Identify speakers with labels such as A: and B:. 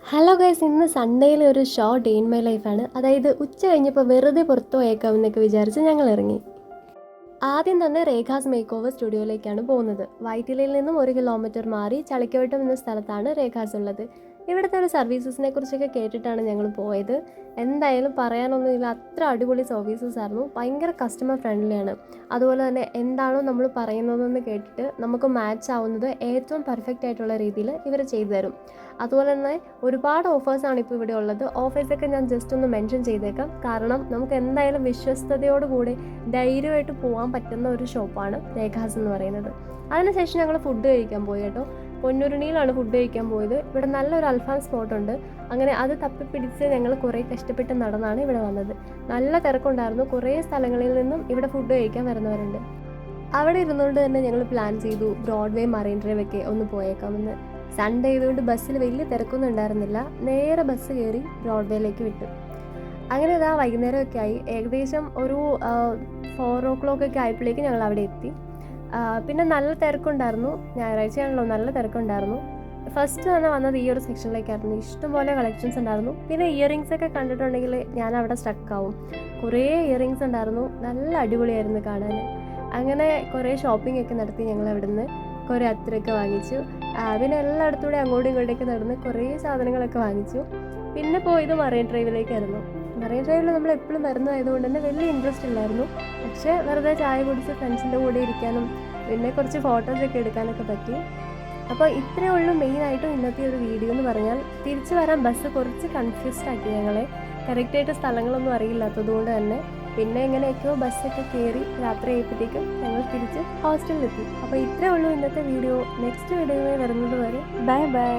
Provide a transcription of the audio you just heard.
A: Hello guys, ഇന്ന് സൺഡേയിലെ ഒരു short day in my ലൈഫാണ്. അതായത് ഉച്ച കഴിഞ്ഞപ്പോൾ വെറുതെ പുറത്തു പോയേക്കാമെന്നൊക്കെ വിചാരിച്ച് ഞങ്ങൾ ഇറങ്ങി. ആദ്യം തന്നെ രേഖാസ് മേക്ക് ഓവർ സ്റ്റുഡിയോയിലേക്കാണ് പോകുന്നത്. വൈറ്റിലയിൽ നിന്നും 1 കിലോമീറ്റർ മാറി ചളിക്കവട്ടം എന്ന സ്ഥലത്താണ് രേഖാസ് ഉള്ളത്. ഇവിടുത്തെ ഒരു സർവീസസിനെ കുറിച്ചൊക്കെ കേട്ടിട്ടാണ് ഞങ്ങൾ പോയത്. എന്തായാലും പറയാനൊന്നുമില്ല, അത്ര അടിപൊളി സർവീസസ് ആയിരുന്നു. ഭയങ്കര കസ്റ്റമർ ഫ്രണ്ട്ലിയാണ്. അതുപോലെ തന്നെ എന്താണോ നമ്മൾ പറയുന്നതെന്ന് കേട്ടിട്ട് നമുക്ക് മാച്ച് ആവുന്നത് ഏറ്റവും പെർഫെക്റ്റ് ആയിട്ടുള്ള രീതിയിൽ ഇവർ ചെയ്തു തരും. അതുപോലെ തന്നെ ഒരുപാട് ഓഫേഴ്സാണ് ഇപ്പോൾ ഇവിടെ ഉള്ളത്. ഓഫേഴ്സൊക്കെ ഞാൻ ജസ്റ്റ് ഒന്ന് മെൻഷൻ ചെയ്തേക്കാം. കാരണം നമുക്ക് എന്തായാലും വിശ്വസ്തയോടുകൂടി ധൈര്യമായിട്ട് പോകാൻ പറ്റുന്ന ഒരു ഷോപ്പാണ് രേഖാസ് എന്ന് പറയുന്നത്. അതിനുശേഷം ഞങ്ങൾ ഫുഡ് കഴിക്കാൻ പോയി കേട്ടോ. പൊന്നുരുണിയിലാണ് ഫുഡ് കഴിക്കാൻ പോയത്. ഇവിടെ നല്ലൊരു അൽഫാം സ്പോട്ടുണ്ട്. അങ്ങനെ അത് തപ്പിപ്പിടിച്ച് ഞങ്ങൾ കുറേ കഷ്ടപ്പെട്ട് നടന്നാണ് ഇവിടെ വന്നത്. നല്ല തിരക്കുണ്ടായിരുന്നു. കുറേ സ്ഥലങ്ങളിൽ നിന്നും ഇവിടെ ഫുഡ് കഴിക്കാൻ വരുന്നവരുണ്ട്. അവിടെ ഇരുന്നുകൊണ്ട് തന്നെ ഞങ്ങൾ പ്ലാൻ ചെയ്തു ബ്രോഡ്വേ, മറൈൻ ഡ്രൈവ് ഒക്കെ ഒന്ന് പോയേക്കാമെന്ന്. സൺഡേ ആയതുകൊണ്ട് ബസ്സിൽ വലിയ തിരക്കൊന്നും ഉണ്ടായിരുന്നില്ല. നേരെ ബസ് കയറി ബ്രോഡ്വേയിലേക്ക് വിട്ടു. അങ്ങനെ ഇതാ വൈകുന്നേരമൊക്കെ ആയി. ഏകദേശം ഒരു 4 o'clock ഒക്കെ ആയപ്പോഴേക്ക് ഞങ്ങൾ അവിടെ എത്തി. പിന്നെ നല്ല തിരക്കുണ്ടായിരുന്നു. ഞായറാഴ്ചയാണല്ലോ, നല്ല തിരക്കുണ്ടായിരുന്നു. ഫസ്റ്റ് തന്നെ വന്നത് ഈ ഒരു സെക്ഷനിലേക്കായിരുന്നു. ഇഷ്ടംപോലെ കളക്ഷൻസ് ഉണ്ടായിരുന്നു. പിന്നെ ഇയറിങ്സ് ഒക്കെ കണ്ടിട്ടുണ്ടെങ്കിൽ ഞാൻ അവിടെ സ്റ്റക്കാവും. കുറേ ഇയറിങ്സ് ഉണ്ടായിരുന്നു. നല്ല അടിപൊളിയായിരുന്നു കാണാൻ. അങ്ങനെ കുറേ ഷോപ്പിംഗ് ഒക്കെ നടത്തി. ഞങ്ങൾ അവിടെ നിന്ന് കുറേ അത്രയൊക്കെ വാങ്ങിച്ചു. പിന്നെ എല്ലായിടത്തൂടെ അങ്ങോട്ടും ഇങ്ങോട്ടേക്ക് നടന്ന് കുറേ സാധനങ്ങളൊക്കെ വാങ്ങിച്ചു. പിന്നെ പോയത് മറൈൻ ഡ്രൈവിലേക്കായിരുന്നു. മറൈൻ ഡ്രൈവിൽ നമ്മൾ എപ്പോഴും വരുന്നതായതുകൊണ്ട് തന്നെ വലിയ ഇൻട്രസ്റ്റ് ഇല്ലായിരുന്നു. പക്ഷേ വെറുതെ ചായ കുടിച്ച് ഫ്രണ്ട്സിൻ്റെ കൂടെ ഇരിക്കാനും പിന്നെ കുറച്ച് ഫോട്ടോസൊക്കെ എടുക്കാനൊക്കെ പറ്റി. അപ്പോൾ ഇത്രയേ ഉള്ളൂ മെയിനായിട്ടും ഇന്നത്തെ ഒരു വീഡിയോ എന്ന് പറഞ്ഞാൽ. തിരിച്ചു വരാൻ ബസ് കുറച്ച് കൺഫ്യൂസ്ഡ് ആക്കി ഞങ്ങളെ. കറക്റ്റായിട്ട് സ്ഥലങ്ങളൊന്നും അറിയില്ലാത്തതുകൊണ്ട് തന്നെ. പിന്നെ എങ്ങനെയൊക്കെയോ ബസ്സൊക്കെ കയറി രാത്രി ആയപ്പോഴത്തേക്കും ഞങ്ങൾ തിരിച്ച് ഹോസ്റ്റലിലെത്തി. അപ്പോൾ ഇത്രയേ ഉള്ളൂ ഇന്നത്തെ വീഡിയോ. നെക്സ്റ്റ് വീഡിയോയിൽ വരുന്നത് വരെ ബൈ ബൈ.